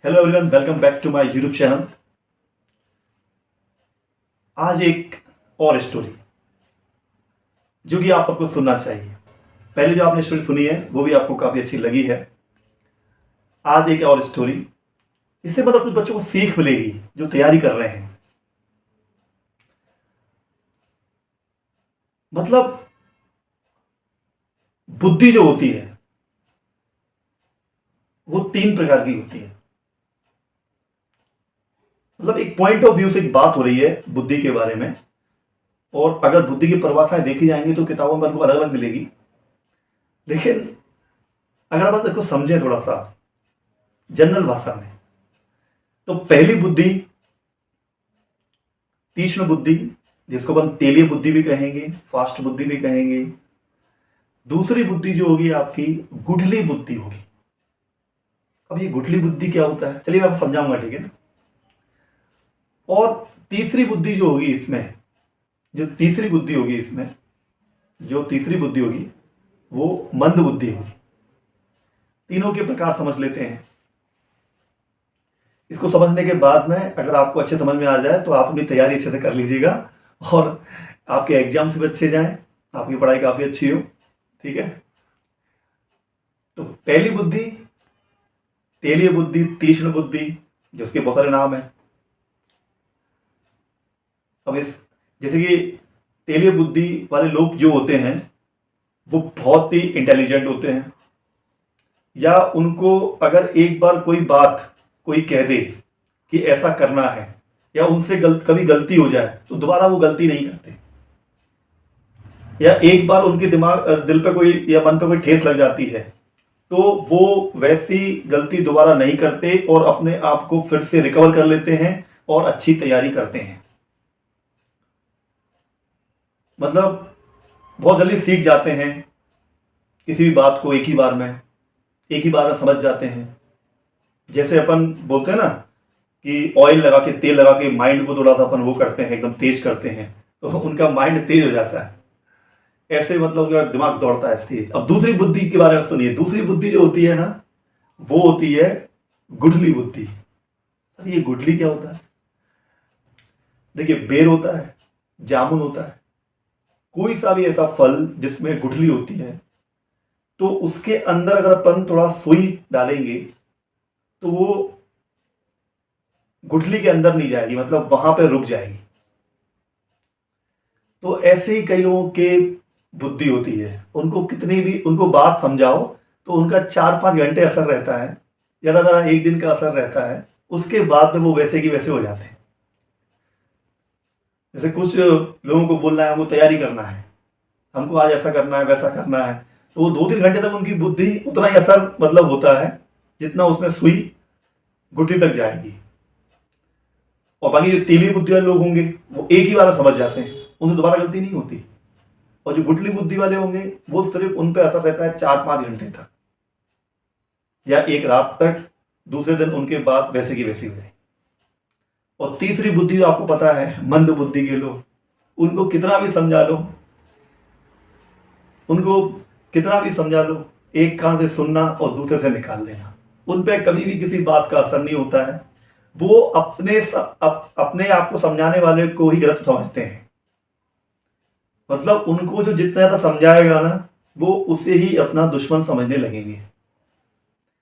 Hello everyone, welcome back to my YouTube channel. आज एक और स्टोरी जो कि आप सबको सुनना चाहिए। पहले जो आपने स्टोरी सुनी है वो भी आपको काफ़ी अच्छी लगी है। आज एक और स्टोरी, इससे मतलब कुछ बच्चों को सीख मिलेगी जो तैयारी कर रहे हैं। मतलब बुद्धि जो होती है वो तीन प्रकार की होती है। मतलब एक पॉइंट ऑफ व्यू से एक बात हो रही है बुद्धि के बारे में, और अगर बुद्धि की परिभाषाएं देखी जाएंगी तो किताबों में हमको अलग अलग मिलेगी। लेकिन अगर आप इसको समझें थोड़ा सा जनरल भाषा में, तो पहली बुद्धि तीक्ष्ण बुद्धि, जिसको अपन तेलीय बुद्धि भी कहेंगे, फास्ट बुद्धि भी कहेंगे। दूसरी बुद्धि जो होगी आपकी गुठली बुद्धि होगी। अब ये गुठली बुद्धि क्या होता है चलिए मैं आपको समझाऊंगा, ठीक है ना। और तीसरी बुद्धि जो होगी इसमें, जो तीसरी बुद्धि होगी इसमें जो तीसरी बुद्धि होगी वो मंद बुद्धि होगी। तीनों के प्रकार समझ लेते हैं। इसको समझने के बाद में अगर आपको अच्छे समझ में आ जाए तो आप अपनी तैयारी अच्छे से कर लीजिएगा और आपके एग्जाम से भी अच्छे जाएं, आपकी पढ़ाई काफ़ी अच्छी हो, ठीक है। तो पहली बुद्धि तेलीय बुद्धि, तीक्ष्ण बुद्धि, जिसके बहुत सारे नाम हैं। अब इस जैसे कि तेलीय बुद्धि वाले लोग जो होते हैं वो बहुत ही इंटेलिजेंट होते हैं, या उनको अगर एक बार कोई बात कोई कह दे कि ऐसा करना है, या उनसे कभी गलती हो जाए तो दोबारा वो गलती नहीं करते, या एक बार उनके दिल पे कोई या मन पे कोई ठेस लग जाती है तो वो वैसी गलती दोबारा नहीं करते और अपने आप को फिर से रिकवर कर लेते हैं और अच्छी तैयारी करते हैं। मतलब बहुत जल्दी सीख जाते हैं किसी भी बात को, एक ही बार में समझ जाते हैं। जैसे अपन बोलते हैं ना कि ऑयल लगा के, तेल लगा के माइंड को थोड़ा सा अपन वो करते हैं, एकदम तेज करते हैं, तो उनका माइंड तेज हो जाता है। ऐसे मतलब उनका दिमाग दौड़ता है तेज। अब दूसरी बुद्धि के बारे में सुनिए। दूसरी बुद्धि जो होती है ना वो होती है गुठली बुद्धि। सर ये गुठली क्या होता है? देखिए, बेर होता है, जामुन होता है, कोई सा भी ऐसा फल जिसमें गुठली होती है, तो उसके अंदर अगर अपन थोड़ा सुई डालेंगे तो वो गुठली के अंदर नहीं जाएगी, मतलब वहां पे रुक जाएगी। तो ऐसे ही कई लोगों के बुद्धि होती है, उनको कितनी भी उनको बात समझाओ तो उनका 4-5 घंटे असर रहता है, ज़्यादा ज़्यादा एक दिन का असर रहता है। उसके बाद में वो वैसे की वैसे हो जाते हैं। जैसे कुछ लोगों को बोलना है, हमको तैयारी करना है, हमको आज ऐसा करना है वैसा करना है, तो वो 2-3 घंटे तक उनकी बुद्धि उतना ही असर मतलब होता है जितना उसमें सुई गुठली तक जाएगी। और बाकी जो तेली बुद्धि वाले लोग होंगे वो एक ही बार में समझ जाते हैं, उनसे दोबारा गलती नहीं होती। और जो गुठली बुद्धि वाले होंगे वो सिर्फ उन पर असर रहता है 4-5 घंटे तक, या एक रात तक, दूसरे दिन उनके बाद वैसे की वैसी हो जाए। और तीसरी बुद्धि जो आपको पता है, मंद बुद्धि के लोग, उनको कितना भी समझा लो, उनको कितना भी समझा लो, एक कान से सुनना और दूसरे से निकाल देना, उन पर कभी भी किसी बात का असर नहीं होता है। वो अपने आप को समझाने वाले को ही गलत समझते हैं। मतलब उनको जो जितना ज़्यादा समझाएगा ना वो उसे ही अपना दुश्मन समझने लगेंगे।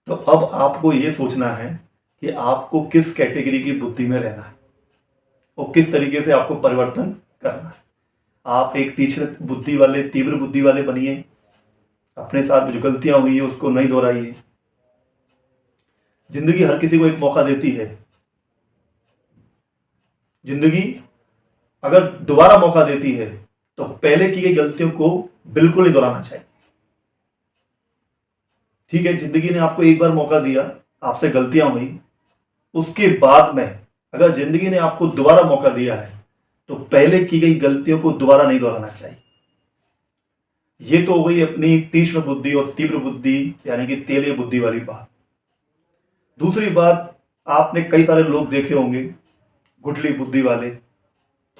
तो अब आपको ये सोचना है कि आपको किस कैटेगरी की बुद्धि में रहना है और किस तरीके से आपको परिवर्तन करना है। आप एक तीक्ष्ण बुद्धि वाले, तीव्र बुद्धि वाले बनिए, अपने साथ जो गलतियां हुई है उसको नहीं दोहराइए। जिंदगी हर किसी को एक मौका देती है। जिंदगी अगर दोबारा मौका देती है तो पहले की गई गलतियों को बिल्कुल नहीं दोहराना चाहिए, ठीक है। जिंदगी ने आपको एक बार मौका दिया, आपसे गलतियां हुई, उसके बाद में अगर जिंदगी ने आपको दोबारा मौका दिया है तो पहले की गई गलतियों को दोबारा नहीं दोहराना चाहिए। ये तो हो गई अपनी तीक्ष्ण बुद्धि और तीव्र बुद्धि यानी कि तेलीय बुद्धि वाली बात। दूसरी बात, आपने कई सारे लोग देखे होंगे गुठली बुद्धि वाले,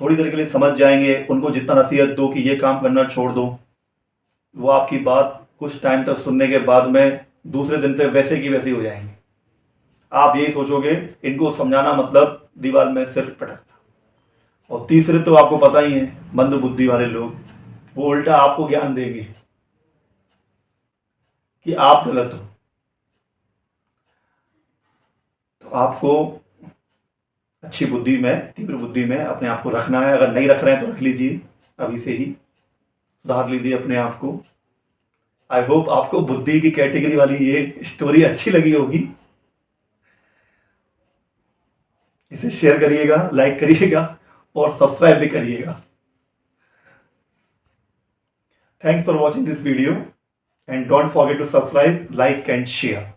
थोड़ी देर के लिए समझ जाएंगे, उनको जितना नसीहत दो कि ये काम करना छोड़ दो, वो आपकी बात कुछ टाइम तक सुनने के बाद में दूसरे दिन से वैसे की वैसे हो जाएंगे। आप यही सोचोगे इनको समझाना मतलब दीवार में सिर पटकना। और तीसरे तो आपको पता ही है, मंद बुद्धि वाले लोग, वो उल्टा आपको ज्ञान देंगे कि आप गलत हो। तो आपको अच्छी बुद्धि में, तीव्र बुद्धि में अपने आप को रखना है। अगर नहीं रख रहे हैं तो रख लीजिए, अभी से ही सुधार लीजिए अपने आप को। आई होप आपको बुद्धि की कैटेगरी वाली ये स्टोरी अच्छी लगी होगी। इसे शेयर करिएगा, लाइक करिएगा और सब्सक्राइब भी करिएगा। Thanks for watching this video and don't forget to subscribe, like and share.